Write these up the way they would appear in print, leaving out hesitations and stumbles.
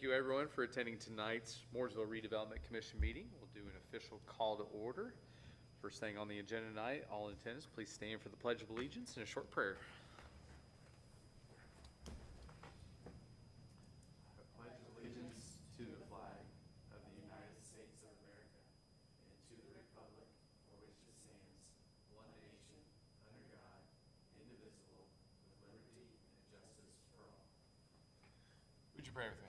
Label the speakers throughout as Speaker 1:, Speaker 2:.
Speaker 1: you everyone for attending tonight's Mooresville Redevelopment Commission meeting. We'll do an official call to order. First thing on the agenda tonight, all in attendance, please stand for the Pledge of Allegiance and a short prayer. I pledge allegiance to the flag of the United States of America and to the republic for which it stands, one nation, under God, indivisible, with liberty and justice for all. Would you pray with me?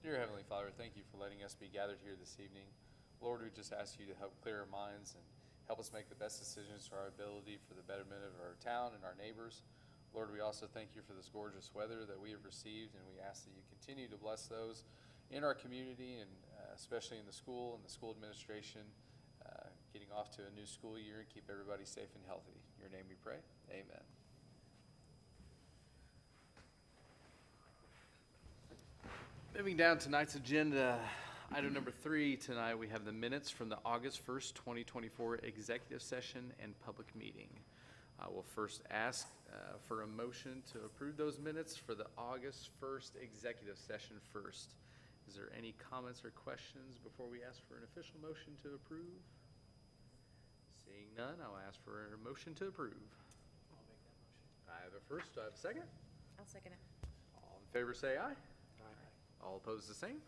Speaker 1: Dear Heavenly Father, thank you for letting us be gathered here this evening. Lord, we just ask you to help clear our minds and help us make the best decisions to our ability for the betterment of our town and our neighbors. Lord, we also thank you for this gorgeous weather that we have received, and we ask that you continue to bless those in our community and especially in the school and the school administration getting off to a new school year, and keep everybody safe and healthy. In your name we pray. Amen. Moving down tonight's agenda, item number 3 tonight, we have the minutes from the August 1st, 2024 executive session and public meeting. I will first ask for a motion to approve those minutes for the August 1st executive session first. Is there any comments or questions before we ask for an official motion to approve? Seeing none, I'll ask for a motion to approve.
Speaker 2: I'll make that motion.
Speaker 1: I have a first, do I have a second?
Speaker 3: I'll second it.
Speaker 1: All in favor say aye.
Speaker 2: Aye.
Speaker 1: All opposed the same.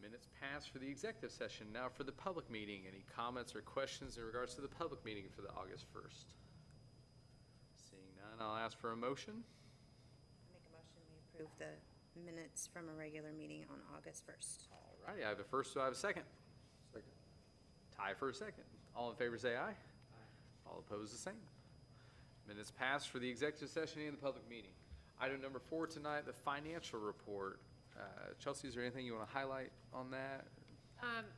Speaker 1: Minutes passed for the executive session. Now for the public meeting. Any comments or questions in regards to the public meeting for the August 1st? Seeing none, I'll ask for a motion.
Speaker 3: I make a motion we approve the minutes from a regular meeting on August 1st.
Speaker 1: All righty, I have a first, do I have a second?
Speaker 2: Second.
Speaker 1: Tie for a second. All in favor say aye.
Speaker 2: Aye.
Speaker 1: All opposed the same. Minutes passed for the executive session and the public meeting. Item number 4 tonight, the financial report. Chelsea, is there anything you want to highlight on that?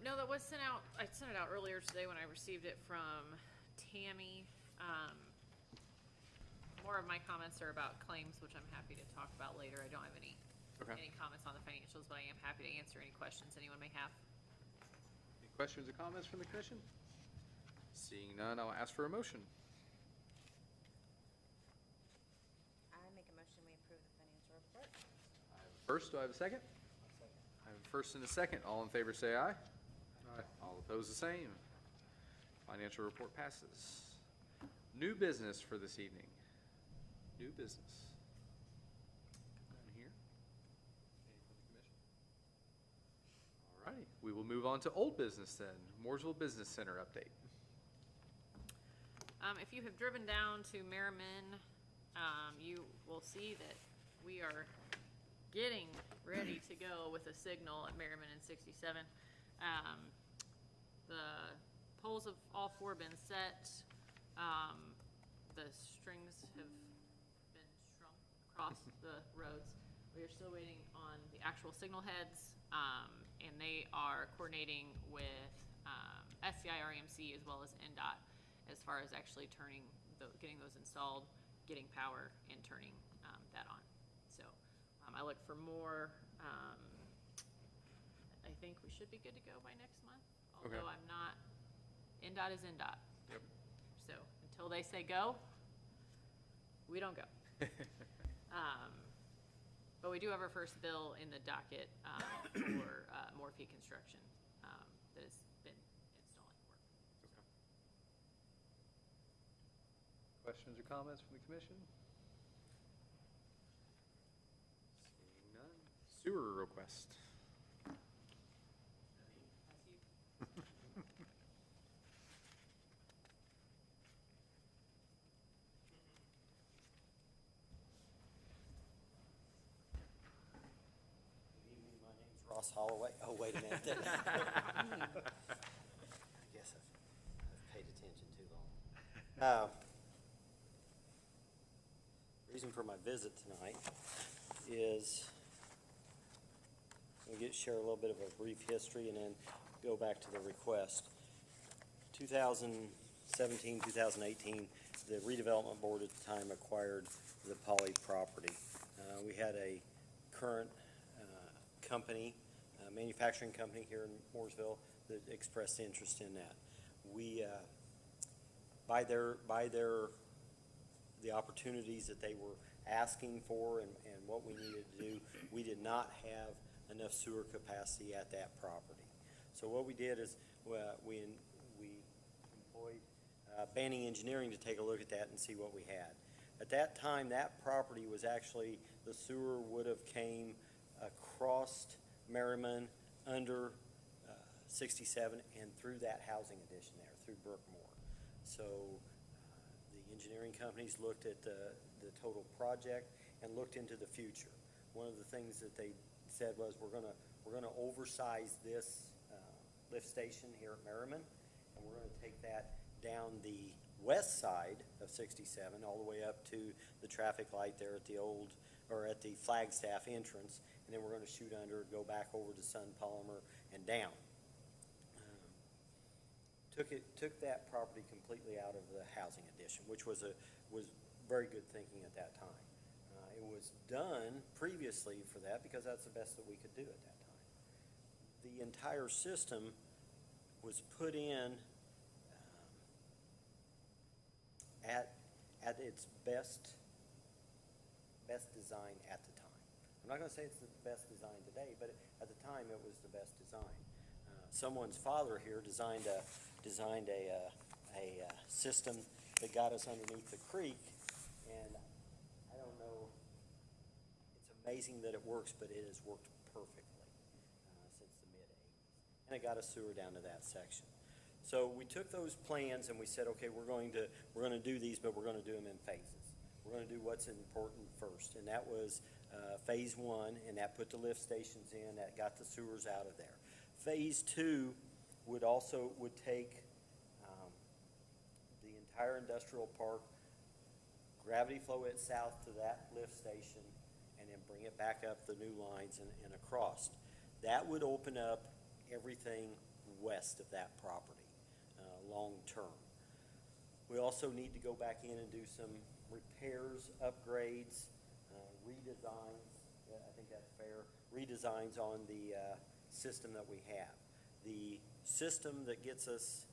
Speaker 4: No, that was sent out. I sent it out earlier today when I received it from Tammy. More of my comments are about claims, which I'm happy to talk about later. I don't have any comments on the financials, but I am happy to answer any questions anyone may have.
Speaker 1: Any questions or comments from the commission? Seeing none, I'll ask for a motion.
Speaker 3: I make a motion we approve the financial report.
Speaker 1: I have a first, do I have a second? I have a first and a second. All in favor say aye.
Speaker 2: Aye.
Speaker 1: All opposed the same. Financial report passes. New business for this evening. New business. None here. Any from the commission? All righty, we will move on to old business then. Mooresville Business Center update.
Speaker 4: If you have driven down to Merriman, you will see that we are getting ready to go with a signal at Merriman and 67. The poles have all 4 been set. The strings have been shrunk across the roads. We are still waiting on the actual signal heads, and they are coordinating with SCI REMC as well as NDOT as far as actually getting those installed, getting power, and turning that on. So I look for more. I think we should be good to go by next month, although I'm not. NDOT is NDOT.
Speaker 1: Yep.
Speaker 4: So until they say go, we don't go. But we do have our first bill in the docket for Morphe Construction that has been installing work.
Speaker 1: Questions or comments from the commission? Seeing none. Sewer request.
Speaker 5: Ross Holloway. Oh, wait a minute. I guess I've paid attention too long. Reason for my visit tonight is we'll share a little bit of a brief history and then go back to the request. 2017, 2018, the redevelopment board at the time acquired the Poly property. We had a current company, manufacturing company here in Mooresville that expressed interest in that. We, by the opportunities that they were asking for and what we needed to do, we did not have enough sewer capacity at that property. So what we did is, we employed Banning Engineering to take a look at that and see what we had. At that time, that property was actually, the sewer would have came across Merriman, under 67, and through that housing addition there, through Brookmore. So the engineering companies looked at the total project and looked into the future. One of the things that they said was, we're gonna oversize this lift station here at Merriman, and we're gonna take that down the west side of 67 all the way up to the traffic light there at at the Flagstaff entrance, and then we're going to shoot under, go back over to Sun Polymer and down. Took that property completely out of the housing addition, which was very good thinking at that time. It was done previously for that because that's the best that we could do at that time. The entire system was put in at its best design at the time. I'm not going to say it's the best design today, but at the time it was the best design. Someone's father here designed a system that got us underneath the creek, and I don't know, it's amazing that it works, but it has worked perfectly since the mid-'80s, and it got us sewer down to that section. So we took those plans and we said, okay, we're going to do these, but we're going to do them in phases. We're going to do what's important first, and that was phase 1, and that put the lift stations in, that got the sewers out of there. Phase 2 would take the entire industrial park, gravity flow it south to that lift station, and then bring it back up the new lines and across. That would open up everything west of that property long term. We also need to go back in and do some repairs, upgrades, redesigns, I think that's fair, redesigns on the system that we have. The system that gets us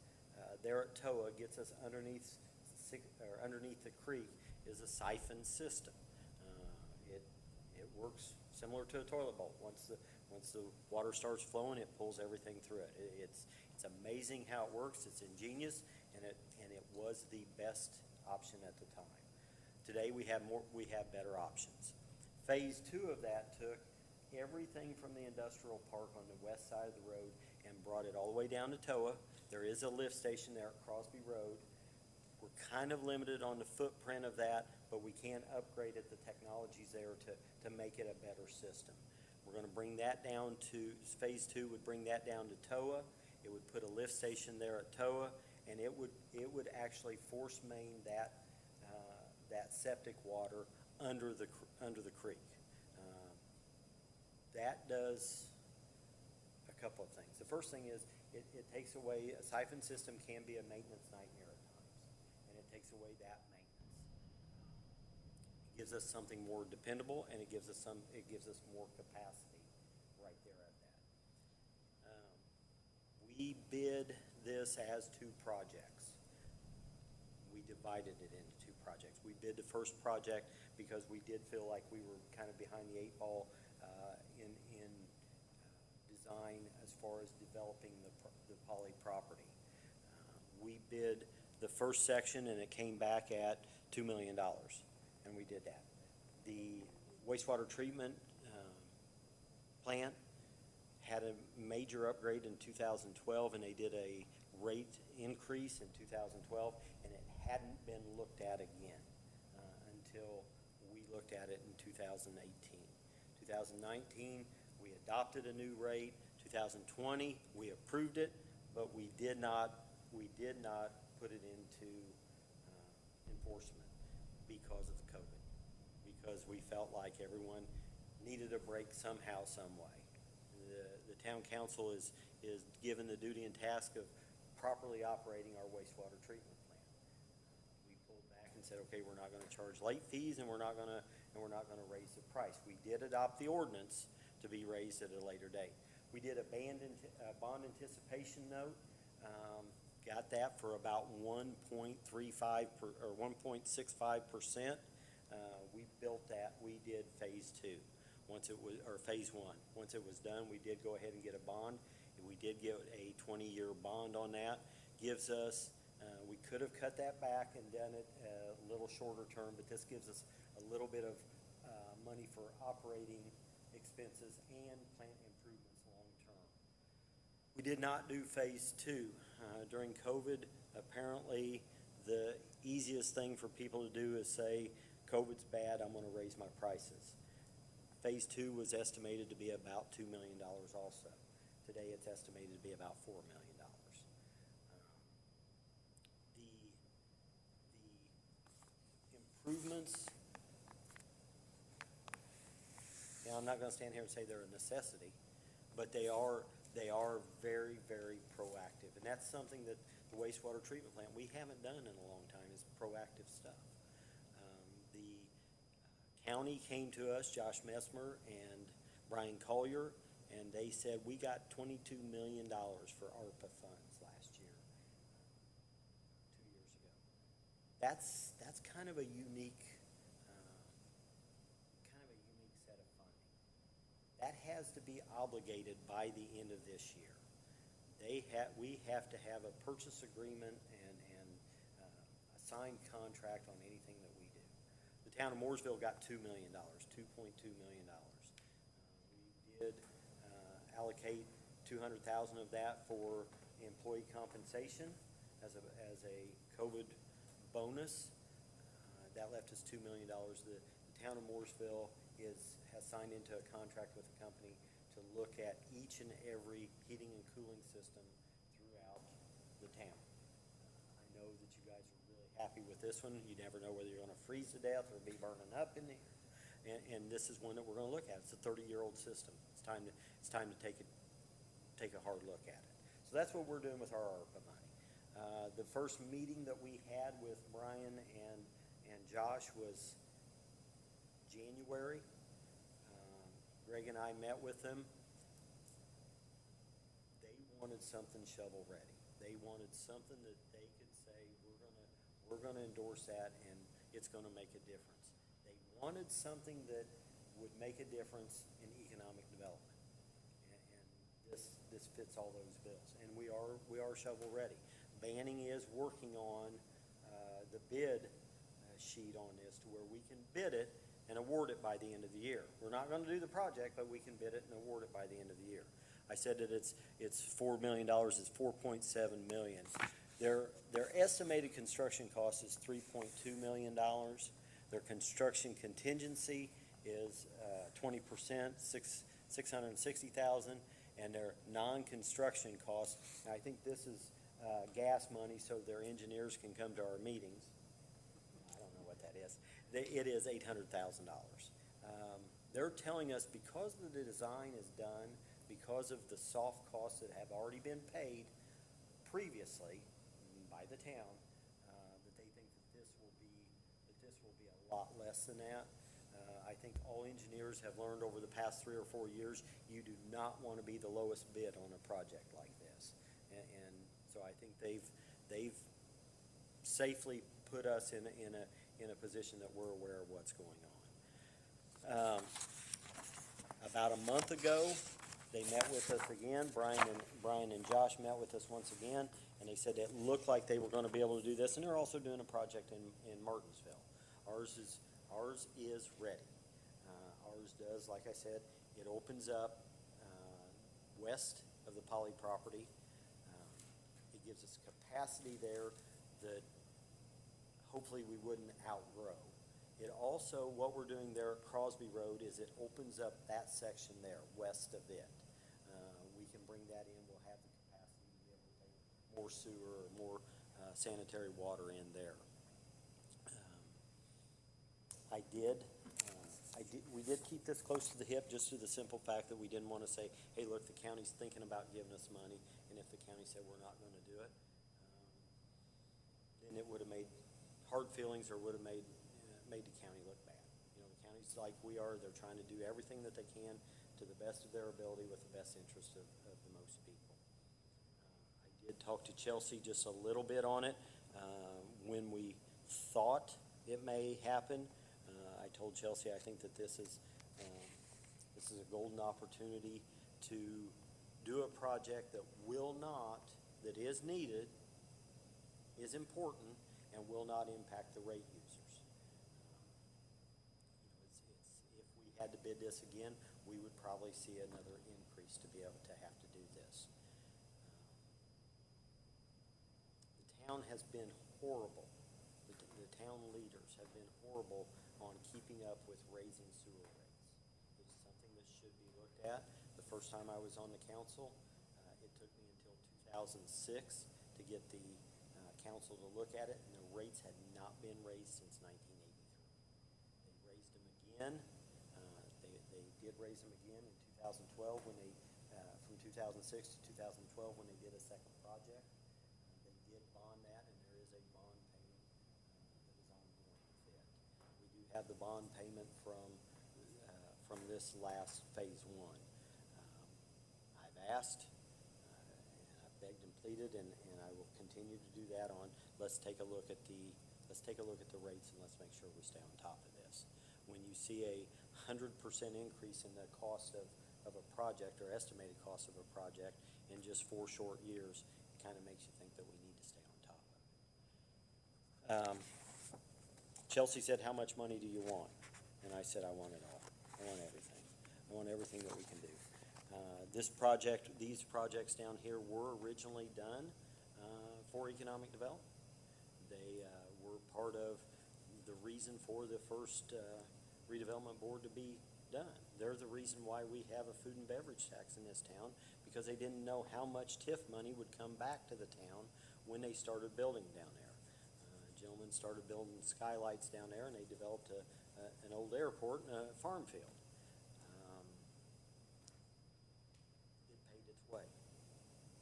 Speaker 5: there at TOA, gets us underneath the creek, is a siphon system. It works similar to a toilet bowl. Once the water starts flowing, it pulls everything through it. It's amazing how it works. It's ingenious, and it was the best option at the time. Today we have better options. Phase 2 of that took everything from the industrial park on the west side of the road and brought it all the way down to TOA. There is a lift station there at Crosby Road. We're kind of limited on the footprint of that, but we can upgrade it. The technology's there to make it a better system. We're going to bring that down to, phase 2 would bring that down to TOA. It would put a lift station there at TOA, and it would actually force main that septic water under the creek. That does a couple of things. The first thing is it takes away, a siphon system can be a maintenance nightmare at times, and it takes away that maintenance. It gives us something more dependable, and it gives us more capacity right there at that. We bid this as 2 projects. We divided it into 2 projects. We bid the first project because we did feel like we were kind of behind the 8 ball in design as far as developing the poly property. We bid the first section, and it came back at $2 million, and we did that. The wastewater treatment plant had a major upgrade in 2012, and they did a rate increase in 2012, and it hadn't been looked at again until we looked at it in 2018. 2019, we adopted a new rate. 2020, we approved it, but we did not put it into enforcement because of COVID, because we felt like everyone needed a break somehow, some way. The town council is given the duty and task of properly operating our wastewater treatment plant. We pulled back and said, okay, we're not going to charge late fees, and we're not going to raise the price. We did adopt the ordinance to be raised at a later date. We did a bond anticipation note. Got that for about 1.35 or 1.65%. we built that, we did phase two. Once it was, or phase one, once it was done, we did go ahead and get a bond. And we did get a 20-year bond on that. Gives us, we could have cut that back and done it a little shorter term, but this gives us a little bit of money for operating expenses and plant improvements long term. We did not do phase two. During COVID, apparently the easiest thing for people to do is say, COVID's bad, I'm going to raise my prices. Phase two was estimated to be about $2 million also. Today it's estimated to be about $4 million. The improvements, now I'm not going to stand here and say they're a necessity, but they are very, very proactive. And that's something that the wastewater treatment plant, we haven't done in a long time, is proactive stuff. The county came to us, Josh Messmer and Brian Collier, and they said, we got $22 million for ARPA funds last year, 2 years ago. That's kind of a unique set of funding. That has to be obligated by the end of this year. We have to have a purchase agreement and a signed contract on anything that we do. The town of Mooresville got $2 million, $2.2 million. We did allocate $200,000 of that for employee compensation as a COVID bonus. That left us $2 million. The town of Mooresville has signed into a contract with a company to look at each and every heating and cooling system throughout the town. I know that you guys are really happy with this one. You never know whether you're going to freeze to death or be burning up in there. And this is one that we're going to look at. It's a 30-year-old system. It's time to take a hard look at it. So that's what we're doing with our ARPA money. The first meeting that we had with Brian and Josh was January. Greg and I met with them. They wanted something shovel ready. They wanted something that they could say, we're gonna endorse that, and it's gonna make a difference. They wanted something that would make a difference in economic development, and this fits all those bills. And we are shovel ready. Banning is working on the bid sheet on this to where we can bid it and award it by the end of the year. We're not going to do the project, but we can bid it and award it by the end of the year. I said that it's $4 million. It's $4.7 million. Their estimated construction cost is $3.2 million. Their construction contingency is 20%, $660,000, and their non-construction costs. I think this is gas money, so their engineers can come to our meetings. I don't know what that is. It is $800,000. They're telling us because the design is done, because of the soft costs that have already been paid previously by the town, that they think that this will be a lot less than that. I think all engineers have learned over the past 3 or 4 years, you do not want to be the lowest bid on a project like this. And so I think they've safely put us in a position that we're aware of what's going on. About a month ago, they met with us again. Brian and Josh met with us once again, and they said it looked like they were going to be able to do this, and they're also doing a project in Martinsville. Ours is ready. Ours does, like I said, it opens up west of the Poly property. It gives us capacity there that hopefully we wouldn't outgrow. It also, what we're doing there at Crosby Road is it opens up that section there, west of it. We can bring that in. We'll have the capacity to be able to take more sewer or more sanitary water in there. We did keep this close to the hip just to the simple fact that we didn't want to say, hey, look, the county's thinking about giving us money, and if the county said we're not going to do it, then it would have made hard feelings or would have made the county look bad. You know, the county's like we are. They're trying to do everything that they can to the best of their ability with the best interest of the most people. I did talk to Chelsea just a little bit on it when we thought it may happen. I I told Chelsea, I think that this is a golden opportunity to do a project that that is needed, is important, and will not impact the rate users. If we had to bid this again, we would probably see another increase to be able to have to do this. The town has been horrible. The town leaders have been horrible on keeping up with raising sewer rates. It's something that should be looked at. The first time I was on the council, it took me until 2006 to get the council to look at it, and the rates had not been raised since 1983. They raised them again. They did raise them again in 2012 when they, from 2006 to 2012 when they did a second project. They did bond that, and there is a bond payment that is ongoing with it. We do have the bond payment from this last phase one. I've asked, and I've begged and pleaded, and I will continue to do that on, let's take a look at the rates, and let's make sure we stay on top of this. When you see a 100% increase in the cost of a project, or estimated cost of a project, in just 4 short years, it kind of makes you think that we need to stay on top of it. Chelsea said, how much money do you want? And I said, I want it all. I want everything. I want everything that we can do. These projects down here were originally done for economic development. They were part of the reason for the first redevelopment board to be done. They're the reason why we have a food and beverage tax in this town, because they didn't know how much TIF money would come back to the town when they started building down there. Gentlemen started building skylights down there, and they developed an old airport and a farm field. It paid its way.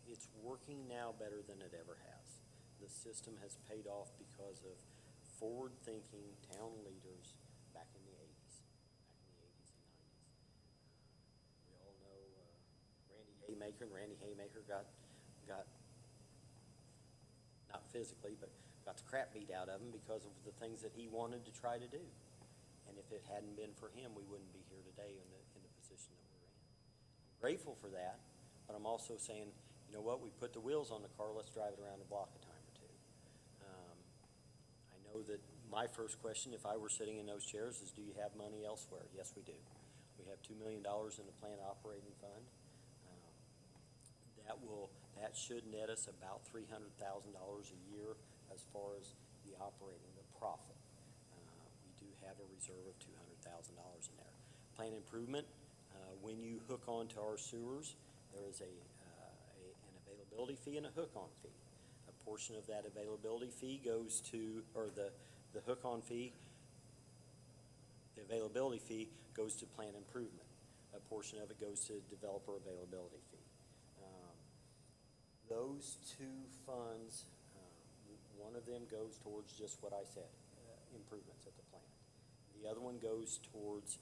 Speaker 5: It's working now better than it ever has. The system has paid off because of forward-thinking town leaders back in the 80s and 90s. We all know Randy Haymaker, and Randy Haymaker got not physically, but got the crap beat out of him because of the things that he wanted to try to do. And if it hadn't been for him, we wouldn't be here today in the position that we're in. I'm grateful for that, but I'm also saying, you know what, we put the wheels on the car, let's drive it around the block a time or two. I know that my first question, if I were sitting in those chairs, is do you have money elsewhere? Yes, we do. We have $2 million in the plant operating fund. That should net us about $300,000 a year as far as the operating, the profit. We do have a reserve of $200,000 in there. Plant improvement, when you hook onto our sewers, there is an availability fee and a hook-on fee. A portion of that availability fee goes to, or the hook-on fee, the availability fee goes to plant improvement. A portion of it goes to developer availability fee. Those two funds, one of them goes towards just what I said, improvements at the plant. The other one goes towards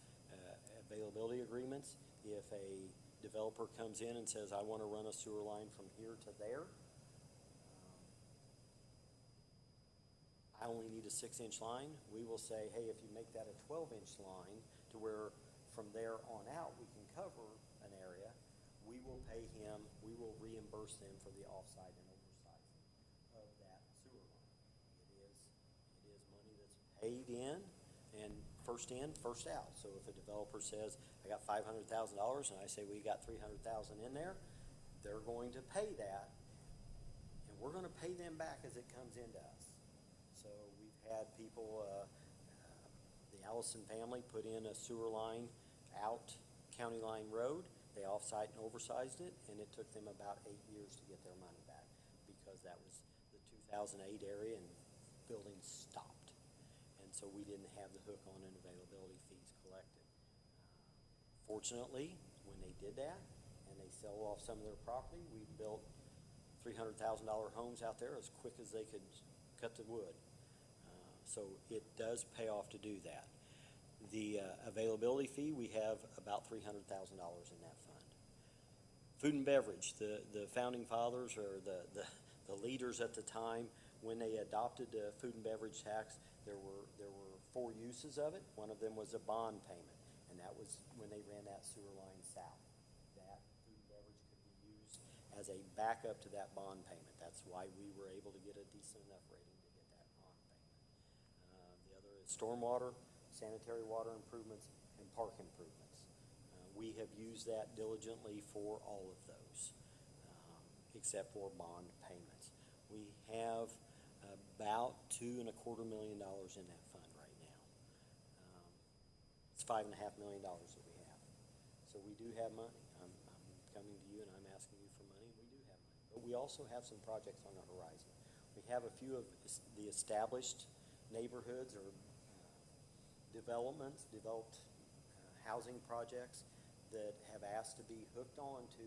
Speaker 5: availability agreements. If a developer comes in and says, I want to run a sewer line from here to there, I only need a 6-inch line, we will say, hey, if you make that a 12-inch line to where from there on out we can cover an area, we will pay him, we will reimburse them for the offsite and oversizing of that sewer line. It is money that's paid in, and first in, first out. So if a developer says, I got $500,000, and I say we got $300,000 in there, they're going to pay that, and we're going to pay them back as it comes into us. So we've had people, the Allison family put in a sewer line out County Line Road. They off-site and oversized it, and it took them about 8 years to get their money back because that was the 2008 area and buildings stopped. And so we didn't have the hook-on and availability fees collected. Fortunately, when they did that and they sell off some of their property, we built $300,000 homes out there as quick as they could cut the wood. So it does pay off to do that. The availability fee, we have about $300,000 in that fund. Food and beverage, the founding fathers or the leaders at the time, when they adopted the food and beverage tax, there were 4 uses of it. One of them was a bond payment, and that was when they ran that sewer line south. That food and beverage could be used as a backup to that bond payment. That's why we were able to get a decent enough rating to get that bond payment. The other is stormwater, sanitary water improvements, and park improvements. We have used that diligently for all of those, except for bond payments. We have about $2.25 million in that fund right now. It's $5.5 million that we have. So we do have money. I'm coming to you and I'm asking you for money. We do have money. But we also have some projects on the horizon. We have a few of the established neighborhoods or developed housing projects that have asked to be hooked onto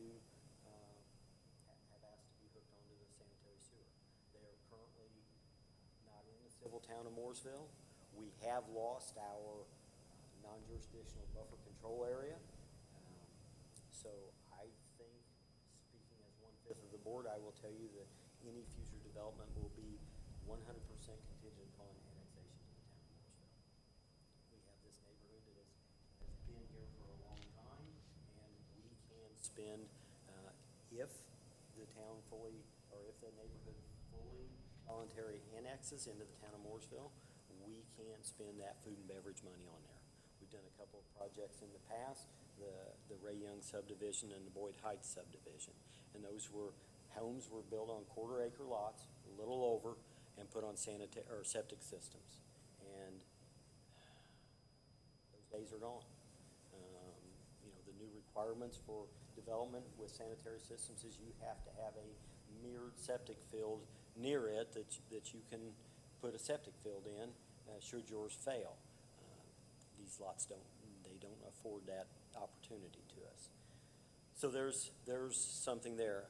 Speaker 5: the sanitary sewer. They are currently not in the civil town of Mooresville. We have lost our non-jurisdictional buffer control area. So I think, speaking as 1/5 of the board, I will tell you that any future development will be 100% contingent upon annexation to the town of Mooresville. We have this neighborhood that has been here for a long time, and we can spend, if the town fully, or if the neighborhood fully voluntary annexes into the town of Mooresville, we can spend that food and beverage money on there. We've done a couple of projects in the past, the Ray Young subdivision and the Boyd Heights subdivision. And those homes were built on 1/4 acre lots, a little over, and put on septic systems. And those days are gone. The new requirements for development with sanitary systems is you have to have a mirrored septic field near it that you can put a septic field in should yours fail. These lots don't afford that opportunity to us. So there's something there.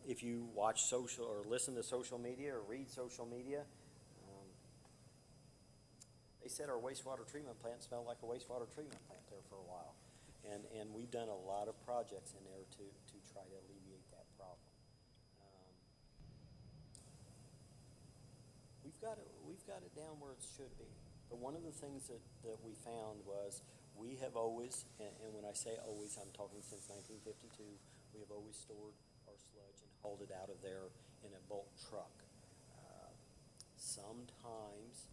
Speaker 5: If you watch social or listen to social media or read social media, they said our wastewater treatment plant smelled like a wastewater treatment plant there for a while. And we've done a lot of projects in there to try to alleviate that problem. We've got it down where it should be. But one of the things that we found was we have always, and when I say always, I'm talking since 1952, we have always stored our sludge and hauled it out of there in a bulk truck. Sometimes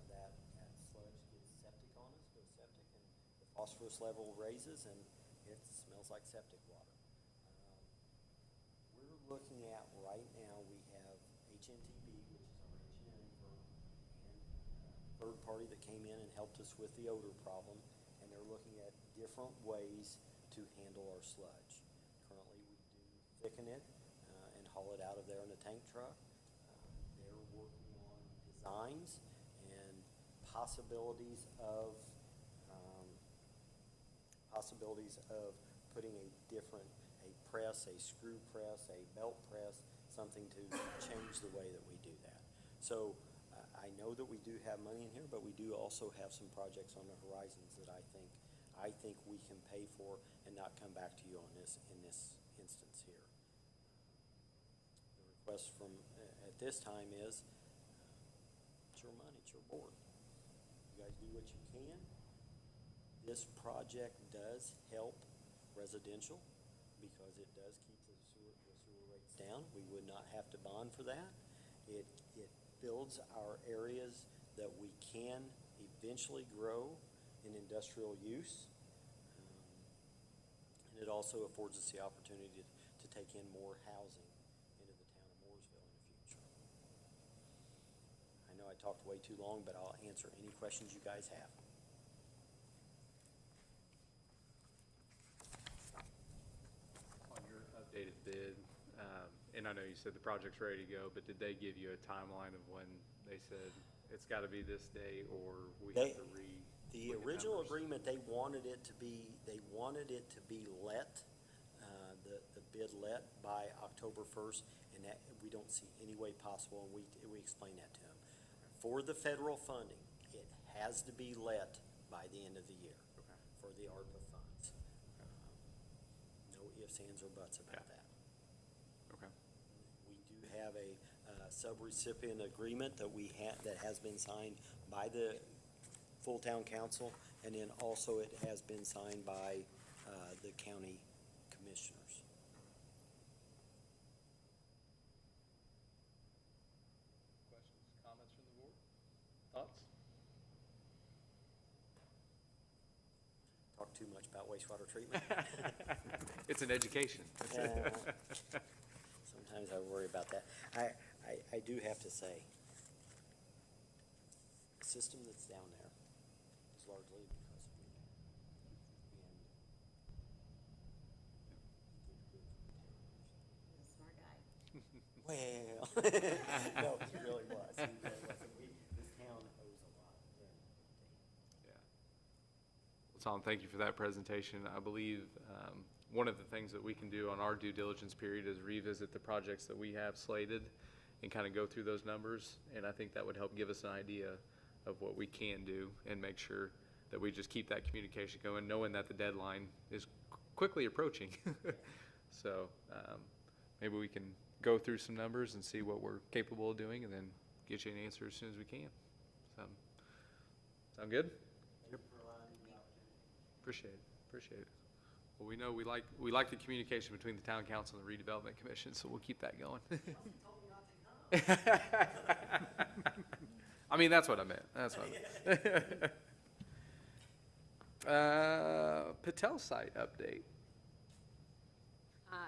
Speaker 5: that sludge gets septic on us, goes septic, and the phosphorus level raises, and it smells like septic water. We're looking at right now, we have HNTB, which is our engineering firm, and third party that came in and helped us with the odor problem, and they're looking at different ways to handle our sludge. Currently, we do thicken it and haul it out of there in a tank truck. They're working on designs and possibilities of putting a press, a screw press, a belt press, something to change the way that we do that. So I know that we do have money in here, but we do also have some projects on the horizons that I think we can pay for and not come back to you on this in this instance here. The request from at this time is it's your money, it's your board. You guys do what you can. This project does help residential because it does keep the sewer rates down. We would not have to bond for that. It builds our areas that we can eventually grow in industrial use. And it also affords us the opportunity to take in more housing into the town of Mooresville in the future. I know I talked way too long, but I'll answer any questions you guys have.
Speaker 2: On your updated bid, and I know you said the project's ready to go, but did they give you a timeline of when they said it's got to be this day, or we have to
Speaker 5: The original agreement, they wanted it to be let, the bid let by October 1st, and that we don't see any way possible, and we explained that to them. For the federal funding, it has to be let by the end of the year for the ARPA funds. No ifs, ands, or buts about that.
Speaker 2: Okay.
Speaker 5: We do have a sub-recipient agreement that that has been signed by the full town council, and then also it has been signed by the county commissioners.
Speaker 2: Questions, comments from the board? Thoughts?
Speaker 5: Talk too much about wastewater treatment.
Speaker 2: It's an education.
Speaker 5: Sometimes I worry about that. I do have to say, the system that's down there is largely because of me.
Speaker 3: Smart guy.
Speaker 5: Well, no, he really was. He really was. And this town owes a lot.
Speaker 2: Yeah. Well, Tom, thank you for that presentation. I believe one of the things that we can do on our due diligence period is revisit the projects that we have slated and kind of go through those numbers. And I think that would help give us an idea of what we can do and make sure that we just keep that communication going, knowing that the deadline is quickly approaching. So maybe we can go through some numbers and see what we're capable of doing and then get you an answer as soon as we can. Sound good?
Speaker 5: Yep.
Speaker 2: Appreciate it. Appreciate it. Well, we know we like the communication between the town council and the redevelopment commission, so we'll keep that going. I mean, that's what I meant. That's what I meant. Patel site update.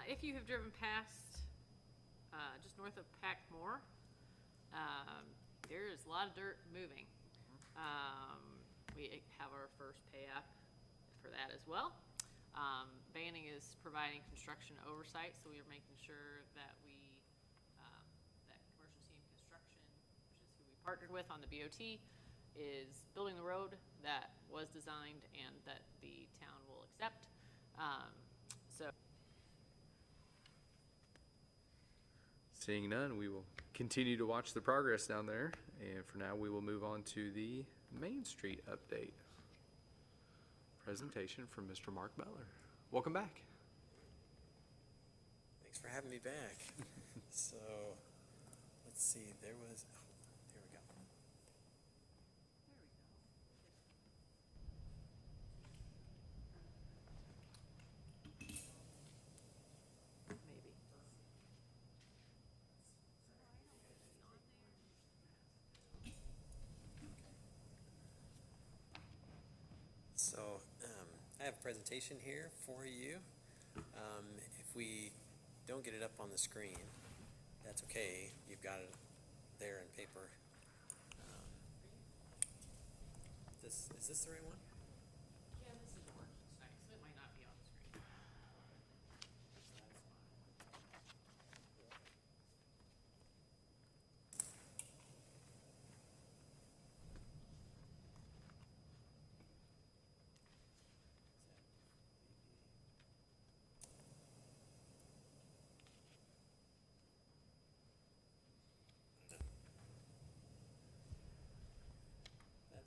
Speaker 4: If you have driven past, just north of Packmore, there is a lot of dirt moving. We have our first pay app for that as well. Banning is providing construction oversight, so we are making sure that that Commercial Team Construction, which is who we partnered with on the BOT, is building the road that was designed and that the town will accept.
Speaker 2: Seeing none, we will continue to watch the progress down there. And for now, we will move on to the Main Street update. Presentation from Mr. Mark Butler. Welcome back.
Speaker 6: Thanks for having me back. So, let's see, there we go.
Speaker 4: Maybe.
Speaker 6: So, I have a presentation here for you. If we don't get it up on the screen, that's okay. You've got it there in paper. Is this the right one?
Speaker 4: Yeah, this is orange tonight, so it might not be on the screen.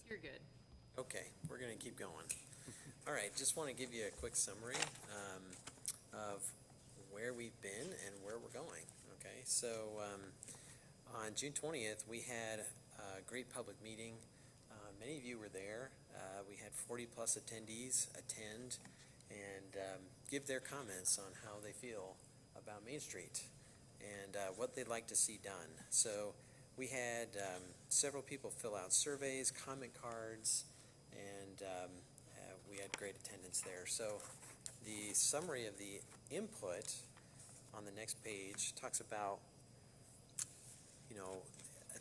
Speaker 4: You're good.
Speaker 6: Okay, we're going to keep going. All right, just want to give you a quick summary of where we've been and where we're going. Okay, so on June 20th, we had a great public meeting. Many of you were there. We had 40 plus attendees attend and give their comments on how they feel about Main Street and what they'd like to see done. So we had several people fill out surveys, comment cards, and we had great attendance there. So the summary of the input on the next page talks about,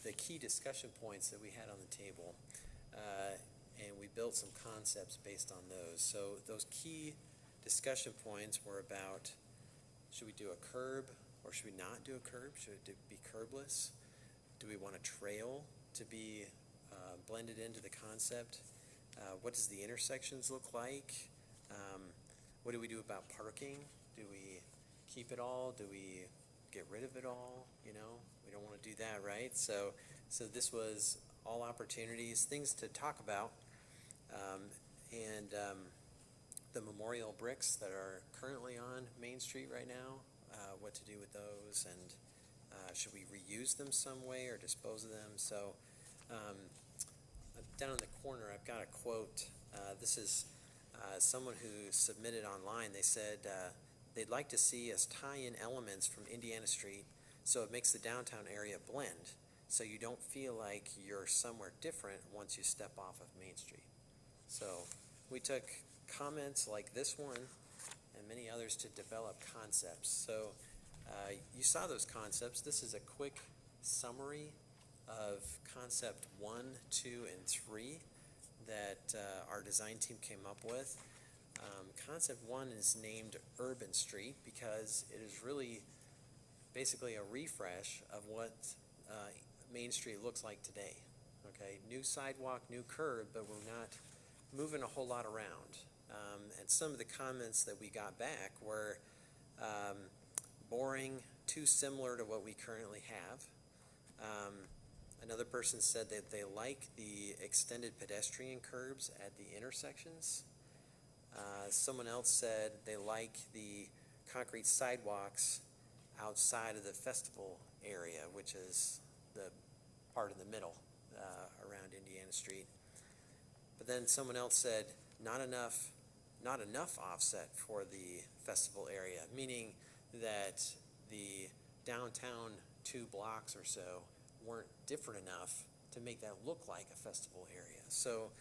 Speaker 6: the key discussion points that we had on the table, and we built some concepts based on those. So those key discussion points were about, should we do a curb or should we not do a curb? Should it be curbless? Do we want a trail to be blended into the concept? What does the intersections look like? What do we do about parking? Do we keep it all? Do we get rid of it all? We don't want to do that, right? So this was all opportunities, things to talk about, and the memorial bricks that are currently on Main Street right now, what to do with those, and should we reuse them some way or dispose of them? So down in the corner, I've got a quote. This is someone who submitted online. They said they'd like to see us tie in elements from Indiana Street so it makes the downtown area blend, so you don't feel like you're somewhere different once you step off of Main Street. So we took comments like this one and many others to develop concepts. So you saw those concepts. This is a quick summary of concept 1, 2, and 3 that our design team came up with. Concept 1 is named Urban Street because it is really basically a refresh of what Main Street looks like today. Okay, new sidewalk, new curb, but we're not moving a whole lot around. And some of the comments that we got back were boring, too similar to what we currently have. Another person said that they like the extended pedestrian curbs at the intersections. Someone else said they like the concrete sidewalks outside of the festival area, which is the part in the middle around Indiana Street. But then someone else said not enough offset for the festival area, meaning that the downtown 2 blocks or so weren't different enough to make that look like a festival area. So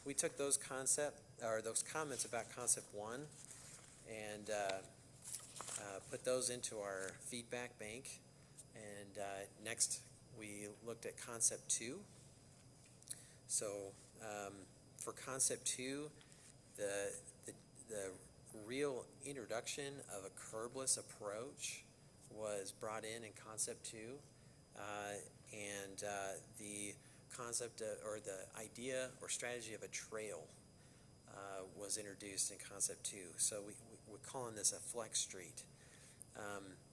Speaker 6: we took those comments about concept 1 and put those into our feedback bank. And next we looked at concept 2. So for concept 2, the real introduction of a curbless approach was brought in concept 2, and the concept or the idea or strategy of a trail was introduced in concept 2. So we're calling this a flex street.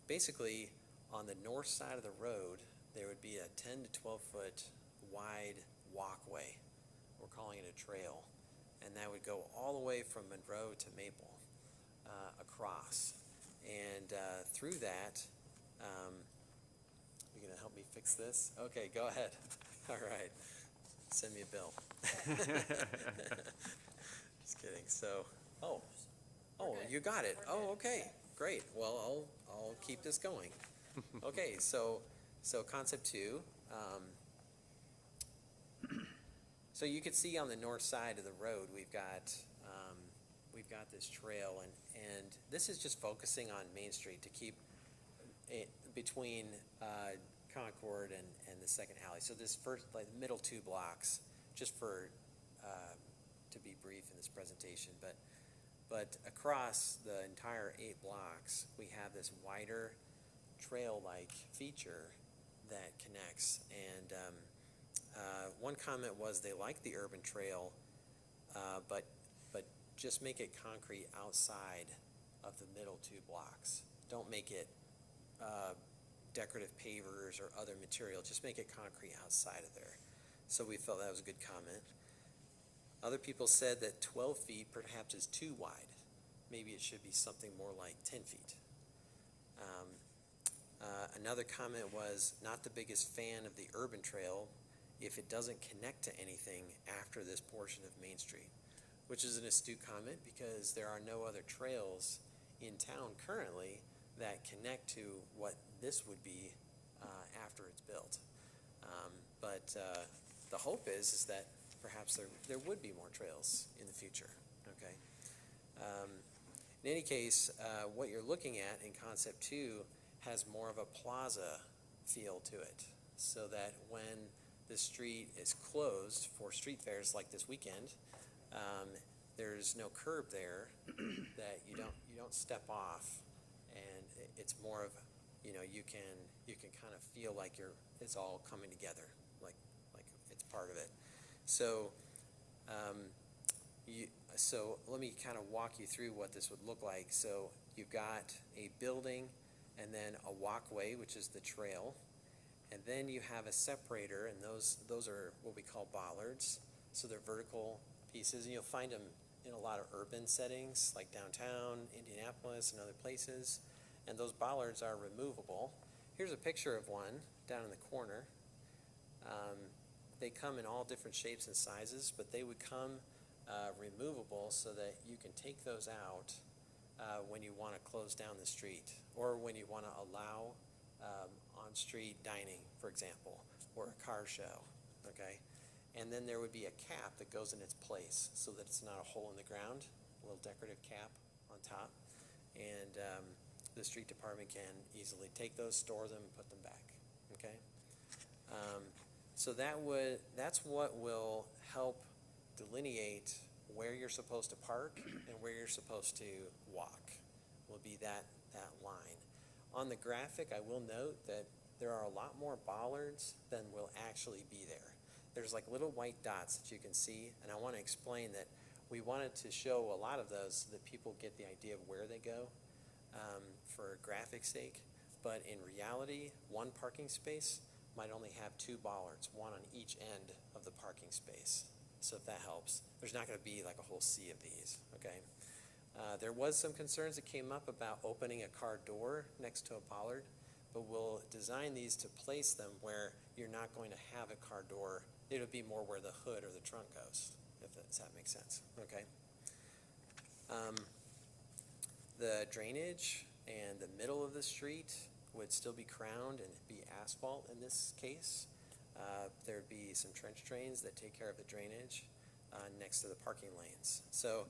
Speaker 6: Basically, on the north side of the road, there would be a 10 to 12 foot wide walkway. We're calling it a trail. And that would go all the way from Monroe to Maple across. And through that, you're going to help me fix this? Okay, go ahead. All right. Send me a bill. Just kidding. So, oh, you got it. Oh, okay. Great. Well, I'll keep this going. Okay, so concept 2. So you can see on the north side of the road, we've got this trail, and this is just focusing on Main Street to keep it between Concord and the second alley. So this first, like the middle 2 blocks, just for to be brief in this presentation, but across the entire 8 blocks, we have this wider trail-like feature that connects. And one comment was they like the urban trail, but just make it concrete outside of the middle 2 blocks. Don't make it decorative pavers or other material. Just make it concrete outside of there. So we felt that was a good comment. Other people said that 12 feet perhaps is too wide. Maybe it should be something more like 10 feet. Another comment was not the biggest fan of the urban trail if it doesn't connect to anything after this portion of Main Street, which is an astute comment because there are no other trails in town currently that connect to what this would be after it's built. But the hope is that perhaps there would be more trails in the future. Okay. In any case, what you're looking at in concept 2 has more of a plaza feel to it, so that when the street is closed for street fairs like this weekend, there's no curb there that you don't step off, and it's more of, you can kind of feel like it's all coming together, like it's part of it. So so let me kind of walk you through what this would look like. So you've got a building and then a walkway, which is the trail, and then you have a separator, and those are what we call bollards. So they're vertical pieces, and you'll find them in a lot of urban settings like downtown Indianapolis and other places, and those bollards are removable. Here's a picture of one down in the corner. they come in all different shapes and sizes, but they would come removable so that you can take those out when you want to close down the street, or when you want to allow on-street dining, for example, or a car show, okay? And then there would be a cap that goes in its place so that it's not a hole in the ground, a little decorative cap on top. And the street department can easily take those, store them, and put them back, okay? So that's what will help delineate where you're supposed to park and where you're supposed to walk, will be that line. On the graphic, I will note that there are a lot more bollards than will actually be there. There's like little white dots that you can see, and I want to explain that we wanted to show a lot of those so that people get the idea of where they go for graphic sake. But in reality, one parking space might only have 2 bollards, one on each end of the parking space. So if that helps, there's not going to be like a whole sea of these, okay? There was some concerns that came up about opening a car door next to a bollard, but we'll design these to place them where you're not going to have a car door. It'll be more where the hood or the trunk goes, if that makes sense, okay? The drainage and the middle of the street would still be crowned and be asphalt in this case. There'd be some trench drains that take care of the drainage next to the parking lanes. So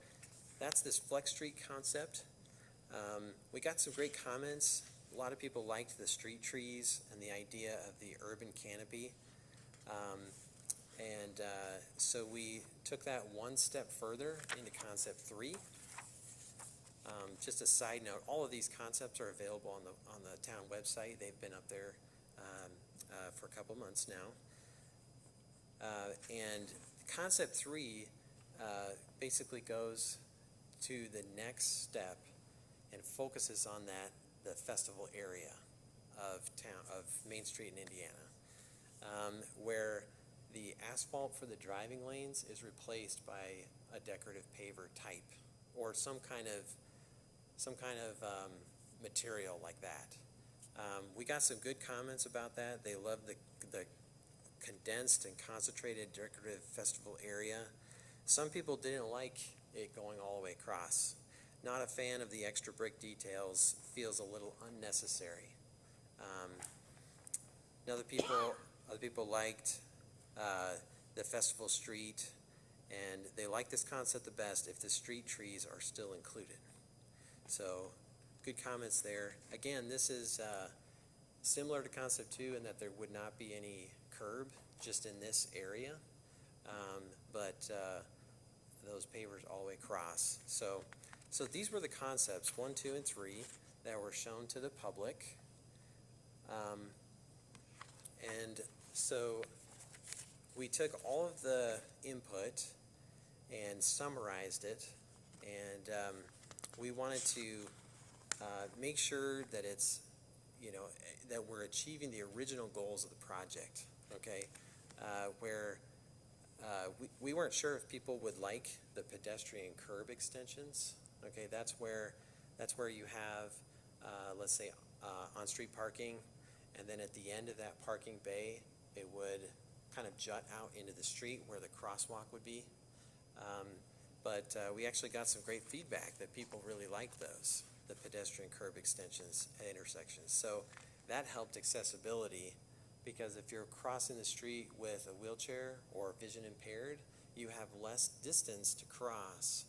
Speaker 6: that's this Flex Street concept. We got some great comments. A lot of people liked the street trees and the idea of the urban canopy. So we took that one step further into concept 3. Just a side note, all of these concepts are available on the town website. They've been up there for a couple months now. And concept 3 basically goes to the next step and focuses on the festival area of Main Street in Indiana, where the asphalt for the driving lanes is replaced by a decorative paver type or some kind of material like that. We got some good comments about that. They loved the condensed and concentrated decorative festival area. Some people didn't like it going all the way across. Not a fan of the extra brick details, feels a little unnecessary. Other people liked the festival street, and they like this concept the best if the street trees are still included. So good comments there. Again, this is similar to concept 2 in that there would not be any curb just in this area, but those pavers all the way across. So these were the concepts, 1, 2, and 3, that were shown to the public. And so we took all of the input and summarized it, and we wanted to make sure that it's, that we're achieving the original goals of the project, okay? Where we weren't sure if people would like the pedestrian curb extensions, okay? That's where you have, let's say, on-street parking, and then at the end of that parking bay, it would kind of jut out into the street where the crosswalk would be. But we actually got some great feedback that people really liked those, the pedestrian curb extensions at intersections. So that helped accessibility, because if you're crossing the street with a wheelchair or vision impaired, you have less distance to cross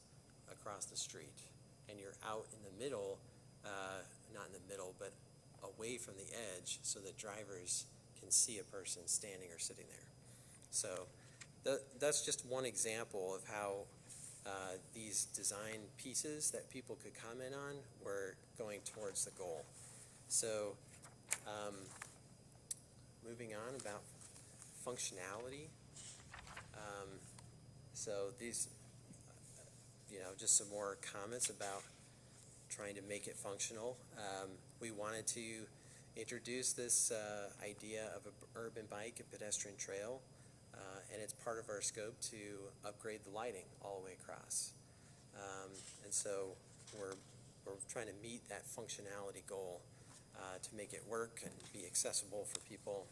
Speaker 6: across the street. And you're out in the middle, not in the middle, but away from the edge so that drivers can see a person standing or sitting there. So that's just one example of how these design pieces that people could comment on were going towards the goal. So moving on about functionality. So these, just some more comments about trying to make it functional. We wanted to introduce this idea of an urban bike and pedestrian trail, and it's part of our scope to upgrade the lighting all the way across. And so we're trying to meet that functionality goal to make it work and be accessible for people.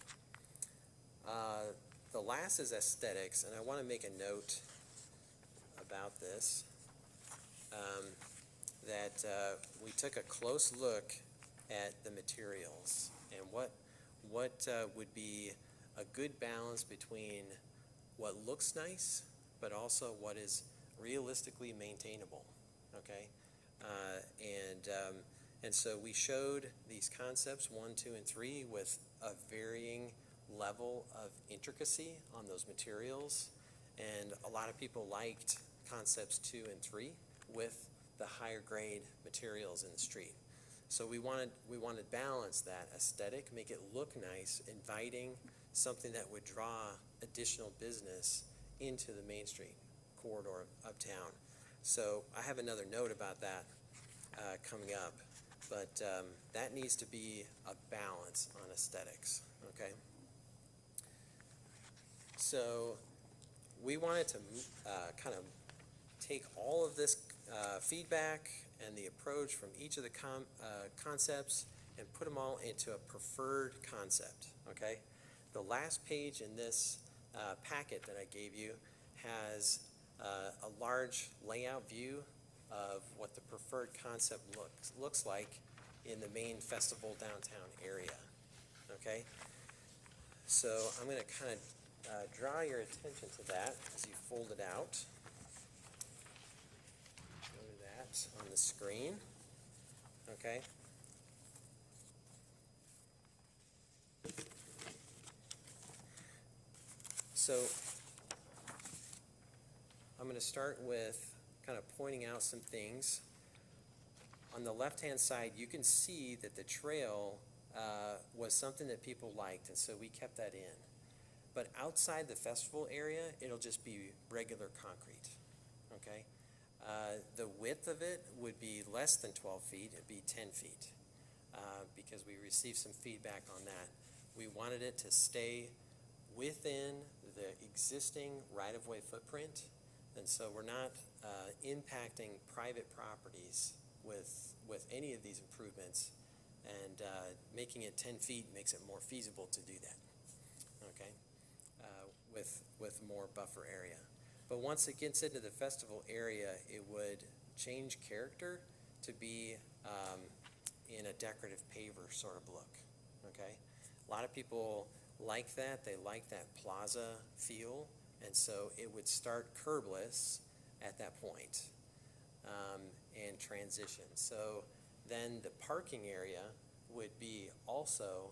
Speaker 6: the last is aesthetics, and I want to make a note about this, that we took a close look at the materials and what would be a good balance between what looks nice, but also what is realistically maintainable, okay? And so we showed these concepts 1, 2, and 3 with a varying level of intricacy on those materials, and a lot of people liked concepts 2 and 3 with the higher grade materials in the street. So we wanted to balance that aesthetic, make it look nice, inviting, something that would draw additional business into the Main Street corridor uptown. So I have another note about that coming up, but that needs to be a balance on aesthetics, okay? So we wanted to kind of take all of this feedback and the approach from each of the concepts and put them all into a preferred concept, okay? The last page in this packet that I gave you has a large layout view of what the preferred concept looks like in the main festival downtown area, okay? So I'm going to kind of draw your attention to that as you fold it out. Go to that on the screen, okay? So I'm going to start with kind of pointing out some things. On the left-hand side, you can see that the trail was something that people liked, and so we kept that in. But outside the festival area, it'll just be regular concrete, okay? The width of it would be less than 12 feet. It'd be 10 feet because we received some feedback on that. We wanted it to stay within the existing right-of-way footprint, and so we're not impacting private properties with any of these improvements, and making it 10 feet makes it more feasible to do that, okay, with more buffer area. But once it gets into the festival area, it would change character to be in a decorative paver sort of look, okay? A lot of people like that. They like that plaza feel, and so it would start curbless at that point and transition. So then the parking area would be also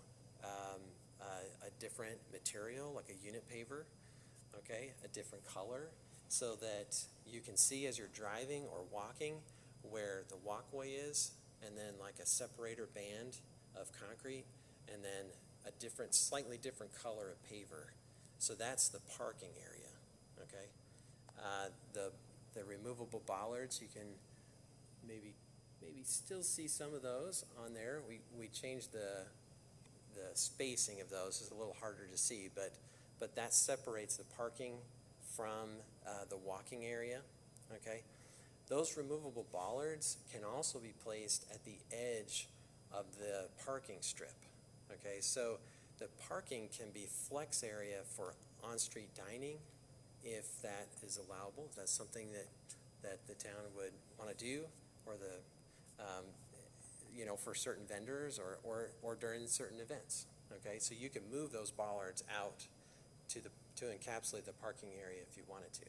Speaker 6: a different material, like a unit paver, okay, a different color, so that you can see as you're driving or walking where the walkway is, and then like a separator band of concrete, and then a different, slightly different color of paver. So that's the parking area, okay? The removable bollards, you can maybe still see some of those on there. We changed the spacing of those. It's a little harder to see, but that separates the parking from the walking area, okay? Those removable bollards can also be placed at the edge of the parking strip, okay? So the parking can be flex area for on-street dining if that is allowable, if that's something that the town would want to do, or you know, for certain vendors or during certain events, okay? So you can move those bollards out to encapsulate the parking area if you wanted to,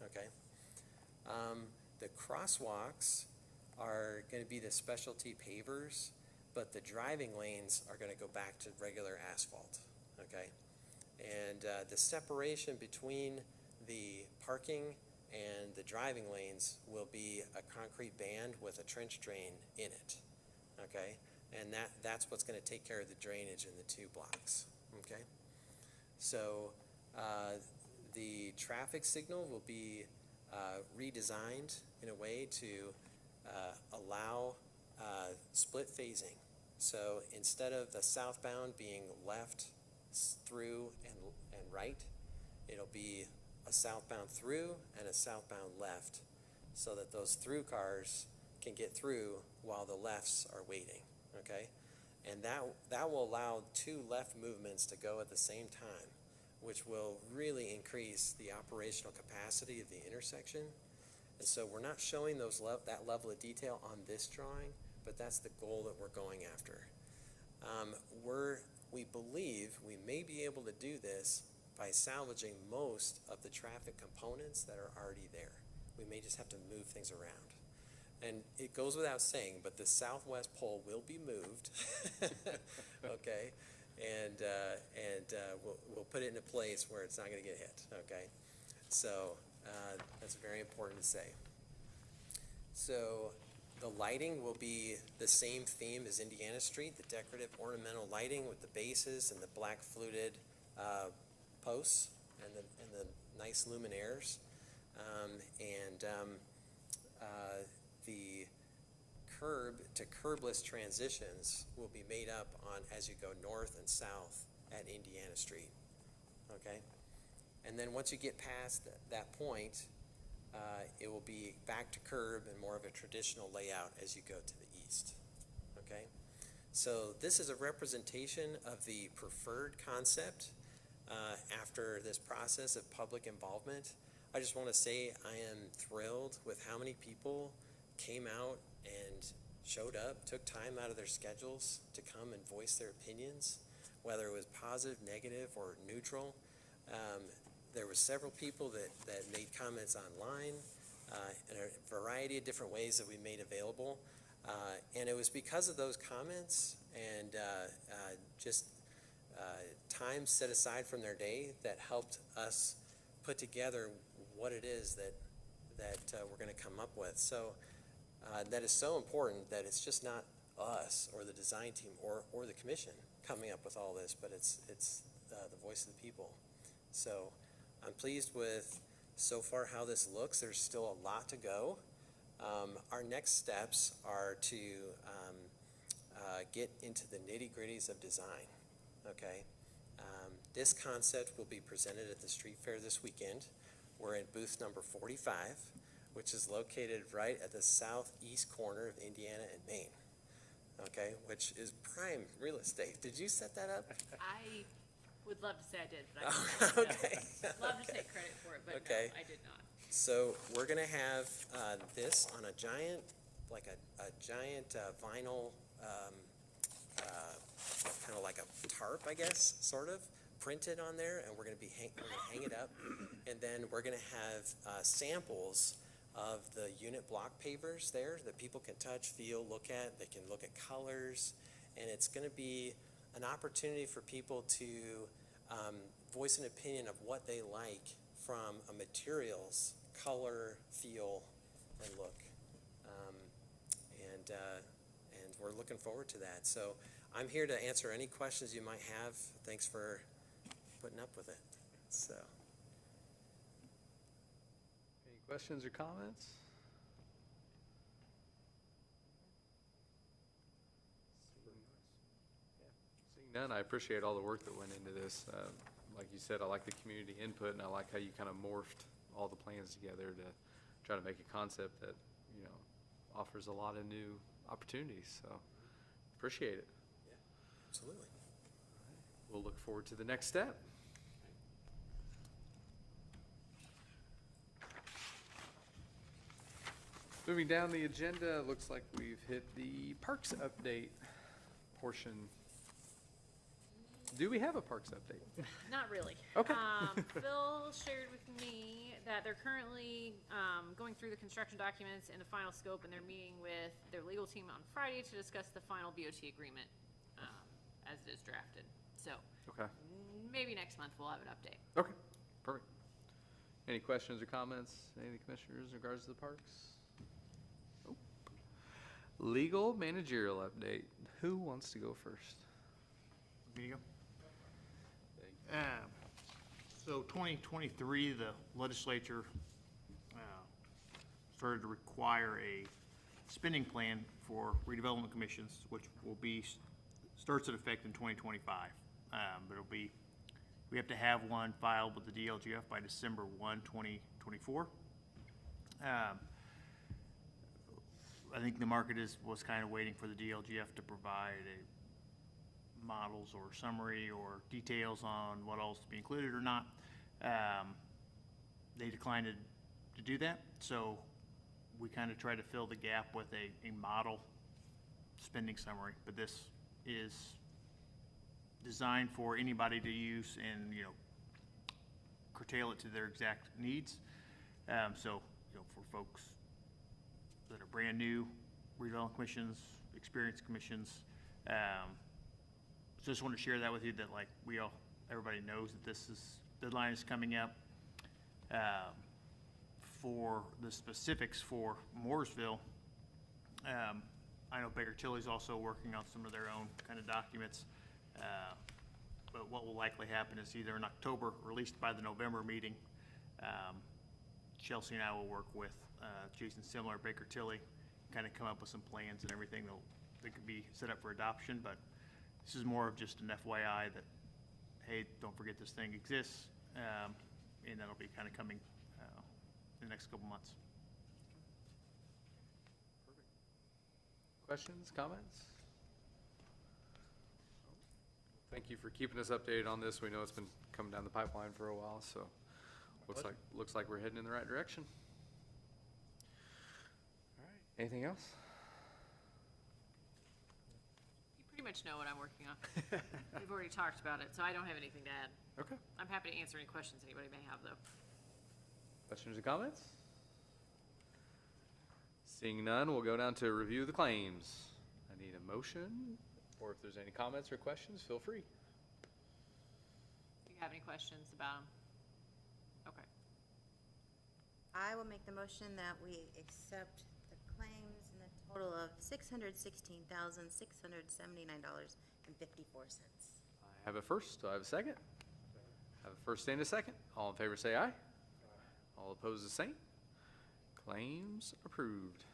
Speaker 6: okay? The crosswalks are going to be the specialty pavers, but the driving lanes are going to go back to regular asphalt, okay? And the separation between the parking and the driving lanes will be a concrete band with a trench drain in it, okay? And that's what's going to take care of the drainage in the two blocks, okay? So the traffic signal will be redesigned in a way to allow split phasing. So instead of the southbound being left through and right, it'll be a southbound through and a southbound left, so that those through cars can get through while the lefts are waiting, okay? And that will allow two left movements to go at the same time which will really increase the operational capacity of the intersection. And so we're not showing that level of detail on this drawing, but that's the goal that we're going after. We believe we may be able to do this by salvaging most of the traffic components that are already there. We may just have to move things around. And it goes without saying, but the southwest pole will be moved, okay? And we'll put it in a place where it's not going to get hit, okay? So that's very important to say. So the lighting will be the same theme as Indiana Street, the decorative ornamental lighting with the bases and the black fluted posts and the nice luminaires. The curb to curbless transitions will be made up on as you go north and south at Indiana Street, okay? And then once you get past that point, it will be back to curb and more of a traditional layout as you go to the east, okay? So this is a representation of the preferred concept after this process of public involvement. I just want to say I am thrilled with how many people came out and showed up, took time out of their schedules to come and voice their opinions, whether it was positive, negative, or neutral. There were several people that made comments online in a variety of different ways that we made available. And it was because of those comments and just time set aside from their day that helped us put together what it is that we're going to come up with. So that is so important that it's just not us or the design team or the commission coming up with all this, but it's the voice of the people. So I'm pleased with so far how this looks. There's still a lot to go. Our next steps are to get into the nitty-gritties of design, okay? This concept will be presented at the street fair this weekend. We're in booth number 45, which is located right at the southeast corner of Indiana and Maine, okay, which is prime real estate. Did you set that up?
Speaker 4: I would love to say I did, but I did not.
Speaker 6: Okay.
Speaker 4: Love to take credit for it, but
Speaker 6: Okay.
Speaker 4: no, I did not.
Speaker 6: So we're going to have this on a giant, like a giant vinyl, kind of like a tarp, I guess, sort of, printed on there, and we're going to hang it up, and then we're going to have samples of the unit block pavers there that people can touch, feel, look at. They can look at colors, and it's going to be an opportunity for people to voice an opinion of what they like from a materials, color, feel, and look. And we're looking forward to that. So I'm here to answer any questions you might have. Thanks for putting up with it. So.
Speaker 2: Any questions or comments? Seeing none, I appreciate all the work that went into this. Like you said, I like the community input, and I like how you kind of morphed all the plans together to try to make a concept that, you know, offers a lot of new opportunities. So appreciate it.
Speaker 6: Yeah, absolutely.
Speaker 2: We'll look forward to the next step. Moving down the agenda, looks like we've hit the parks update portion. Do we have a parks update?
Speaker 4: Not really.
Speaker 2: Okay.
Speaker 4: Phil shared with me that they're currently going through the construction documents and the final scope, and they're meeting with their legal team on Friday to discuss the final BOT agreement as it is drafted. So
Speaker 2: Okay.
Speaker 4: maybe next month we'll have an update.
Speaker 2: Okay, perfect. Any questions or comments, any of the commissioners in regards to the parks? Nope. Legal managerial update. Who wants to go first?
Speaker 7: Me to go? So 2023, the legislature started to require a spending plan for redevelopment commissions, which will be, starts in effect in 2025. But it'll be, we have to have one filed with the DLGF by December 1, 2024. I think the market was kind of waiting for the DLGF to provide models or summary or details on what all's to be included or not. They declined to do that, so we kind of try to fill the gap with a model spending summary, but this is designed for anybody to use and, you know, curtail it to their exact needs. So, you know, for folks that are brand new, redevelopment commissions, experienced commissions, so just want to share that with you, that like everybody knows that deadline is coming up. For the specifics for Mooresville, I know Baker Tilly's also working on some of their own kind of documents. But what will likely happen is either in October or at least by the November meeting, Chelsea and I will work with Jason Simler, Baker Tilly, kind of come up with some plans and everything that could be set up for adoption. But this is more of just an FYI that, hey, don't forget this thing exists, and that'll be kind of coming in the next couple months.
Speaker 2: Questions, comments? Thank you for keeping us updated on this. We know it's been coming down the pipeline for a while, so looks like we're heading in the right direction. All right. Anything else?
Speaker 4: You pretty much know what I'm working on. We've already talked about it, so I don't have anything to add.
Speaker 2: Okay.
Speaker 4: I'm happy to answer any questions anybody may have, though.
Speaker 2: Questions or comments? Seeing none, we'll go down to review the claims. I need a motion, or if there's any comments or questions, feel free.
Speaker 4: Do you have any questions about them? Okay.
Speaker 3: I will make the motion that we accept the claims in the total of $616,679.54.
Speaker 2: I have a first. Do I have a second? I have a first and a second. All in favor say aye. All opposed the same. Claims approved.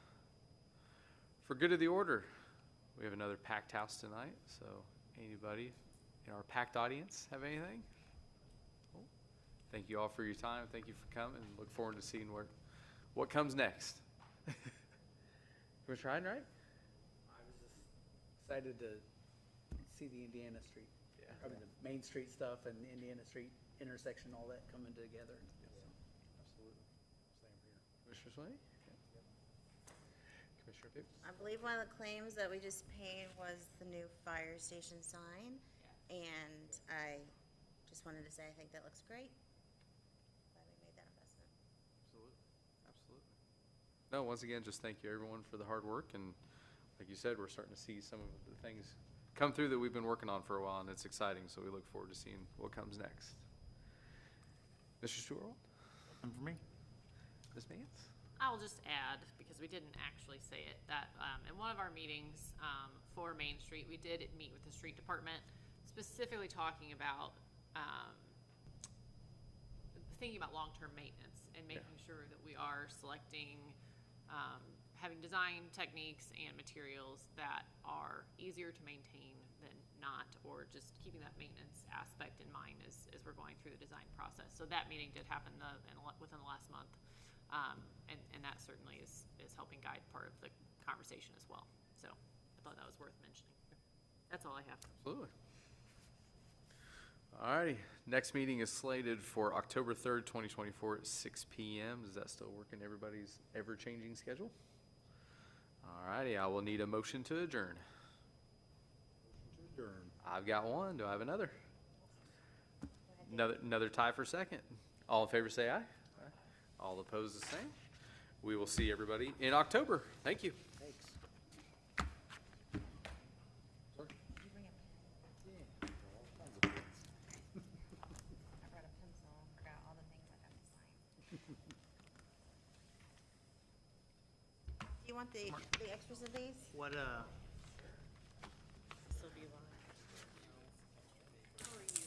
Speaker 2: For good of the order, we have another packed house tonight, so anybody in our packed audience have anything? Cool. Thank you all for your time. Thank you for coming. Look forward to seeing what comes next. Commissioner Heidenreich?
Speaker 8: I was just excited to see the Indiana Street, I mean, the Main Street stuff and the Indiana Street intersection, all that coming together.
Speaker 2: Absolutely. Same here. Commissioner Swain? Okay. Commissioner Pips?
Speaker 3: I believe one of the claims that we just paid was the new fire station sign. And I just wanted to say, I think that looks great. Glad we made that investment.
Speaker 2: Absolutely. Absolutely. No, once again, just thank you everyone for the hard work, and like you said, we're starting to see some of the things come through that we've been working on for a while, and it's exciting, so we look forward to seeing what comes next. Mr. Stewart?
Speaker 7: And for me,
Speaker 2: Ms. Mance?
Speaker 4: I'll just add, because we didn't actually say it, that in one of our meetings for Main Street, we did meet with the street department, specifically talking about thinking about long-term maintenance and making sure that we are selecting, having design techniques and materials that are easier to maintain than not, or just keeping that maintenance aspect in mind as we're going through the design process. So that meeting did happen within the last month, and that certainly is helping guide part of the conversation as well. So I thought that was worth mentioning. That's all I have.
Speaker 2: Absolutely. All righty. Next meeting is slated for October 3rd, 2024 at 6 p.m. Does that still work in everybody's ever-changing schedule? All righty. I will need a motion to adjourn. I've got one. Do I have another? Another tie for second. All in favor say aye. Aye. All opposed the same. We will see everybody in October. Thank you.
Speaker 8: Thanks.
Speaker 3: Did you bring a pen? I brought a pencil, forgot all the things I got to sign. Do you want the extras of these?
Speaker 7: what,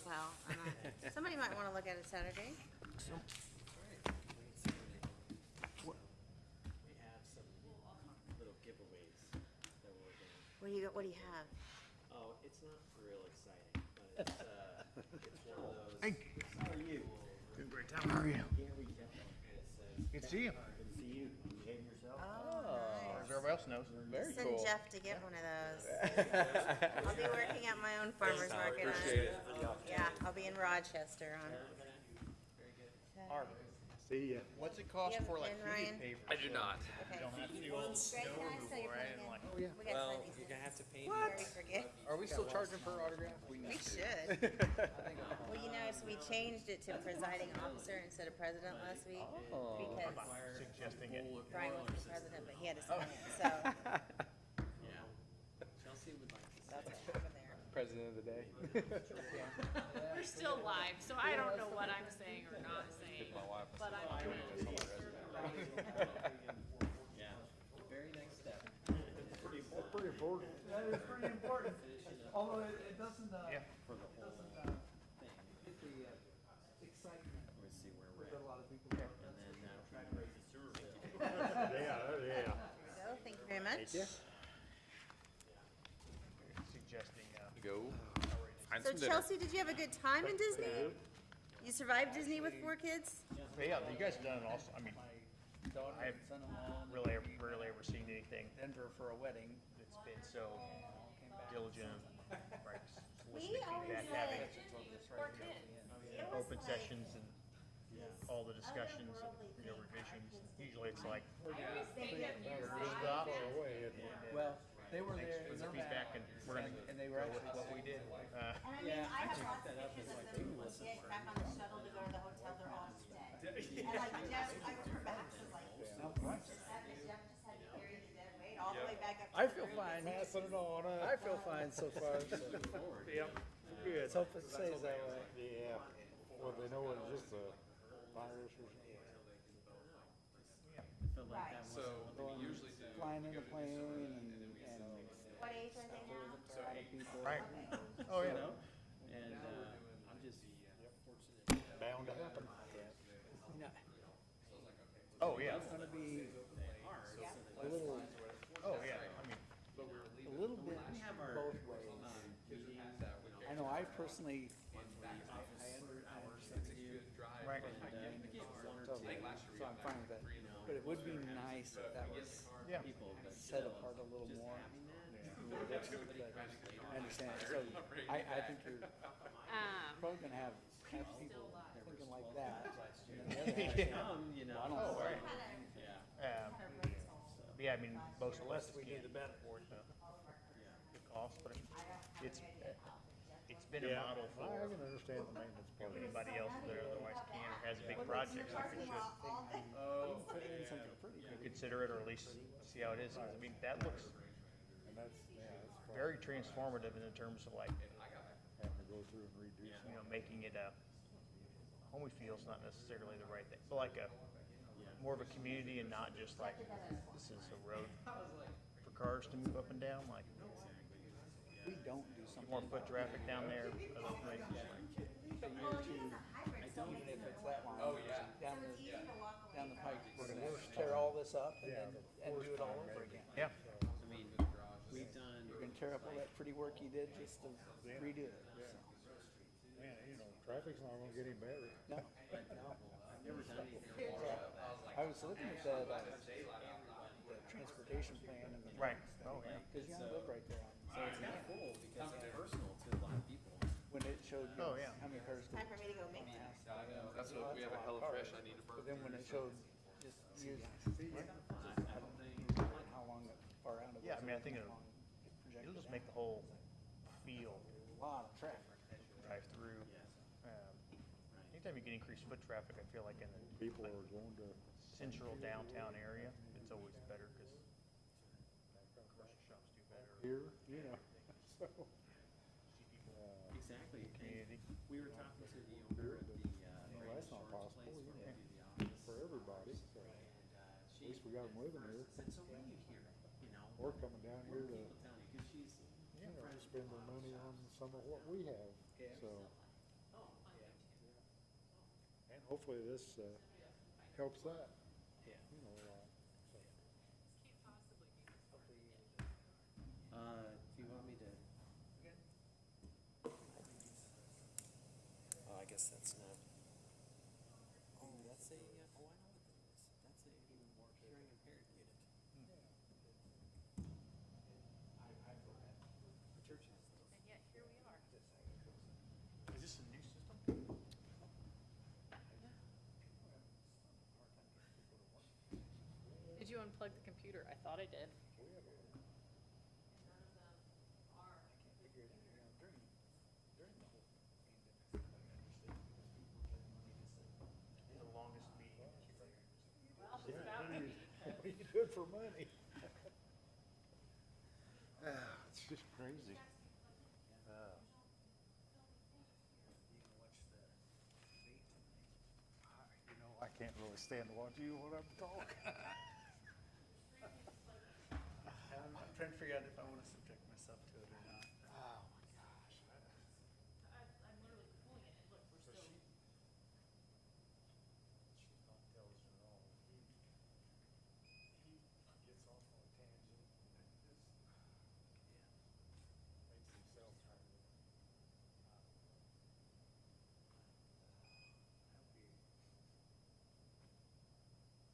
Speaker 3: Well, somebody might want to look at it Saturday.
Speaker 5: We have some little giveaways that we're doing.
Speaker 3: What do you have?
Speaker 5: Oh, it's not real exciting, but it's one of those.
Speaker 7: Hey.
Speaker 5: How are you?
Speaker 7: doing a great time. How are you?
Speaker 5: Can't reach out. And it says,
Speaker 7: Good to see you.
Speaker 5: good to see you. Behave yourself.
Speaker 3: Oh, nice.
Speaker 7: everybody else knows.
Speaker 2: Very
Speaker 3: Send
Speaker 2: cool.
Speaker 3: Jeff to get one of those. I'll be working at my own farmer's market on
Speaker 2: Appreciate
Speaker 3: it.
Speaker 2: it.
Speaker 3: Yeah, I'll be in Rochester on.
Speaker 7: Art,
Speaker 9: See ya.
Speaker 7: what's it cost
Speaker 3: You have
Speaker 7: for like
Speaker 3: a pen,
Speaker 7: heated
Speaker 3: Ryan?
Speaker 7: paper?
Speaker 2: I do not.
Speaker 3: Okay.
Speaker 7: Don't have to do
Speaker 3: Greg,
Speaker 7: all
Speaker 3: can I
Speaker 7: snow
Speaker 3: steal your
Speaker 7: removal,
Speaker 3: pen
Speaker 7: right?
Speaker 3: again?
Speaker 7: And like,
Speaker 3: We gotta
Speaker 6: Well,
Speaker 3: sign these
Speaker 6: you're
Speaker 3: things.
Speaker 6: gonna have to pay me.
Speaker 3: Before we forget.
Speaker 2: Are we still charging for autograph?
Speaker 3: We should. Well, you notice we changed it to presiding officer instead of president last week
Speaker 2: Oh.
Speaker 3: because
Speaker 7: suggesting it.
Speaker 3: Brian wasn't president, but he had to sign it, so
Speaker 6: Yeah. Chelsea would like to say.
Speaker 3: that's what happened there.
Speaker 2: President of the day.
Speaker 4: We're still live, so I don't know what I'm saying or not saying,
Speaker 2: My wife
Speaker 4: but I'm doing it.
Speaker 6: Yeah. Very next step.
Speaker 9: Pretty important.
Speaker 8: That is pretty important, although it doesn't,
Speaker 7: Yeah.
Speaker 6: For the whole
Speaker 8: get the excitement
Speaker 6: Let me see where we're
Speaker 8: that
Speaker 6: at.
Speaker 8: a lot of people have.
Speaker 6: And then now try to raise the sewer rate.
Speaker 9: Yeah.
Speaker 3: So, thank you very much.
Speaker 7: Suggesting,
Speaker 2: Go. Find
Speaker 3: So
Speaker 2: some dinner.
Speaker 3: Chelsea, did you have a good time in Disney? You survived Disney with 4 kids?
Speaker 7: but yeah, you guys have done it also, I mean,
Speaker 8: Daughter
Speaker 7: I've
Speaker 8: and son-in-law,
Speaker 7: rarely ever seen anything
Speaker 8: Denver for a wedding.
Speaker 7: that's been so diligent, right,
Speaker 3: We
Speaker 7: soliciting
Speaker 3: always
Speaker 7: feedback,
Speaker 3: said,
Speaker 7: having
Speaker 4: Four kids.
Speaker 3: it was
Speaker 7: open
Speaker 3: like,
Speaker 7: sessions and all the discussions and, revisions. Usually it's like, stop,
Speaker 8: Well, they were there,
Speaker 7: put
Speaker 8: and
Speaker 7: the
Speaker 8: they're
Speaker 7: feedback,
Speaker 8: back,
Speaker 7: and we're gonna
Speaker 8: and they were
Speaker 7: go with
Speaker 8: actually
Speaker 7: what we did.
Speaker 3: and I mean,
Speaker 8: Yeah,
Speaker 3: I have lots of pictures of them when we get back on the shuttle to go to the hotel, they're all dead. And like Jeff, I remember Max was like, just had to, Jeff just had to carry the dead weight all the way back up to
Speaker 8: I
Speaker 3: the
Speaker 8: feel
Speaker 3: room.
Speaker 8: fine.
Speaker 9: Passing it on up.
Speaker 8: I feel fine so far, so
Speaker 9: Yep. Good.
Speaker 8: let's hope it stays that way.
Speaker 9: Yeah. Well, they know it's just a virus or something.
Speaker 6: Felt like that
Speaker 2: So
Speaker 6: was.
Speaker 2: we usually do.
Speaker 8: Flying in the plane and
Speaker 3: What age are they now?
Speaker 8: a lot of people.
Speaker 7: Right. Oh, yeah.
Speaker 6: And, I'm just fortunate.
Speaker 9: Bound to happen.
Speaker 8: No,
Speaker 7: Oh, yeah.
Speaker 8: it's gonna be a little,
Speaker 7: Oh, yeah. I mean,
Speaker 8: a little bit both ways. I know I personally, I understand you,
Speaker 7: right.
Speaker 8: so I'm fine with that. But it would be nice if that was
Speaker 7: Yeah.
Speaker 8: set apart a little more. I understand, so I think you're probably gonna have half people thinking like that. And then the other half saying,
Speaker 6: You know.
Speaker 8: "Well, I don't know."
Speaker 7: Right.
Speaker 6: Yeah.
Speaker 7: Yeah, I mean, most of us we need the benefit for it, the cost, but it's been a
Speaker 9: Yeah.
Speaker 7: model
Speaker 9: I
Speaker 7: for
Speaker 9: can understand the maintenance part.
Speaker 7: anybody else that otherwise can or has a big project, so we should
Speaker 8: Put it in something pretty good.
Speaker 7: consider it or at least see how it is. 'Cause, I mean, that looks
Speaker 9: And that's, that's probably
Speaker 7: very transformative in terms of like,
Speaker 9: having to go through and redo
Speaker 7: you know, making it a, homey feel's not necessarily the right thing, but like a, more of a community and not just like, this is a road for cars to move up and down, like,
Speaker 8: We don't do something.
Speaker 7: more foot traffic down there, other places, like,
Speaker 8: A year or two, even if it's that long, down the pike, we're gonna tear all this up and then, and do it all over again.
Speaker 7: yeah.
Speaker 6: I mean, we've done.
Speaker 8: We're gonna tear up all that pretty work you did just to redo it, so.
Speaker 9: Man, you know, traffic's not gonna get any better.
Speaker 8: No, no.
Speaker 6: I've never done anything.
Speaker 8: I was looking at the transportation plan and the.
Speaker 7: Right. Oh, yeah.
Speaker 8: Cause you live right there on,
Speaker 6: So it's not cool because it's personal to a lot of people.
Speaker 8: when it showed you
Speaker 7: Oh, yeah.
Speaker 8: how many cars go
Speaker 3: Time for me to go make
Speaker 8: on the
Speaker 3: dinner.
Speaker 8: house.
Speaker 2: That's what, we have a HelloFresh I need to burn.
Speaker 8: But then when it showed just use, how long, far out it was.
Speaker 7: Yeah, I mean, I think
Speaker 8: how
Speaker 7: it'll-
Speaker 8: long it projected
Speaker 7: It'll just
Speaker 8: out.
Speaker 7: make the whole feel
Speaker 8: A lot of traffic.
Speaker 7: drive through. Anytime you can increase foot traffic, I feel like in the
Speaker 9: People are going to,
Speaker 7: central downtown area, it's always better because commercial shops do better.
Speaker 9: here, you know, so.
Speaker 6: Exactly. And
Speaker 7: Community.
Speaker 6: we were talking to the owner of the,
Speaker 9: Well, that's not
Speaker 6: storage
Speaker 9: possible,
Speaker 6: place
Speaker 9: you
Speaker 6: where
Speaker 9: know,
Speaker 6: we do the office.
Speaker 9: for everybody, so
Speaker 6: And,
Speaker 9: at
Speaker 6: she
Speaker 9: least we got them living here,
Speaker 6: said, so what do you hear, you know?
Speaker 9: or coming down
Speaker 6: What
Speaker 9: here
Speaker 6: do
Speaker 9: to,
Speaker 6: people tell you? Cause she's.
Speaker 9: you know, spend their money on some of what we have, so. And hopefully this, helps that,
Speaker 6: Yeah.
Speaker 9: you know, so.
Speaker 6: Do you want me to? Oh, I guess that's not. Oh, that's a, oh, I know what that is. That's a hearing impaired unit.
Speaker 4: computer. I thought I did.
Speaker 7: The longest meeting in history.
Speaker 4: Well, it's about to be.
Speaker 9: What are you doing for money? It's just crazy. You know, I can't really stand to watch you when I'm talking.
Speaker 8: I'm trying to figure out if I want to subject myself to it or not.
Speaker 9: Oh, my gosh.
Speaker 4: I'm literally pulling it, and look, we're still.
Speaker 9: She's not intelligent at all. He gets off on a tangent and just makes himself kind of.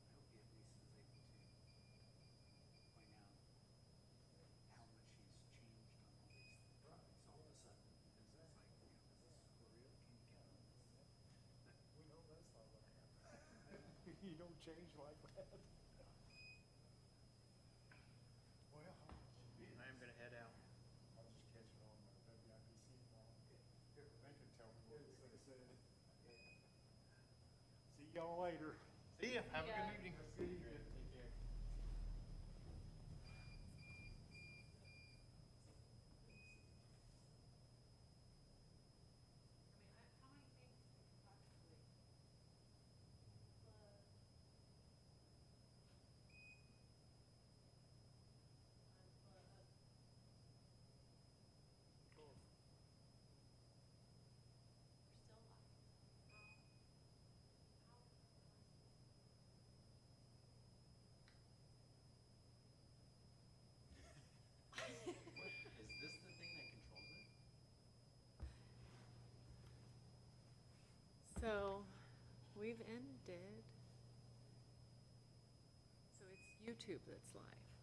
Speaker 8: I hope he at least is able to point out how much he's changed on all these things all of a sudden. Because it's like, is this for real? Can you count on this?
Speaker 9: We know that's not gonna happen. You don't change like that. Well,
Speaker 7: I am gonna head out.
Speaker 9: I'll just catch it on the WIPC tomorrow. They can tell me what they said. See y'all later.
Speaker 7: See ya, have a
Speaker 4: Yeah.
Speaker 7: good evening.
Speaker 9: Good evening. Take care.
Speaker 1: Is this the thing that controls it?
Speaker 4: So, we've ended. So it's YouTube that's live.